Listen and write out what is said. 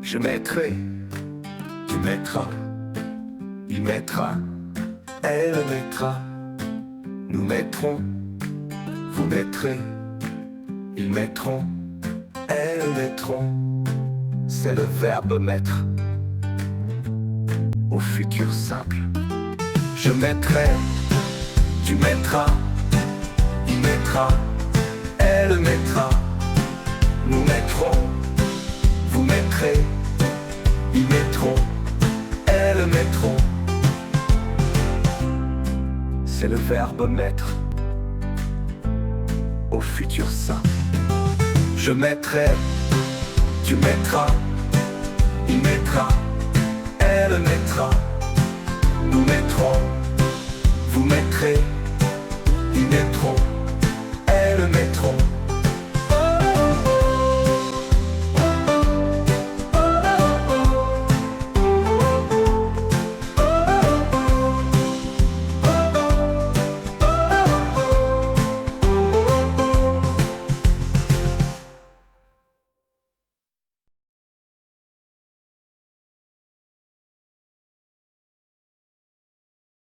Je mettrai, tu mettras, il mettra, elle mettra, nous mettrons, vous mettrez, ils mettront, elles mettront. C'est le verbe mettre au futur simple. Je mettrai, tu mettras, il mettra, elle mettra, nous mettrons, vous mettrez, ils mettront, elles mettront. C'est le verbe mettre au futur simple. Je mettrai, tu mettras, il mettra, elle mettra, nous mettrons, vous mettrez, ils mettront, elles mettront.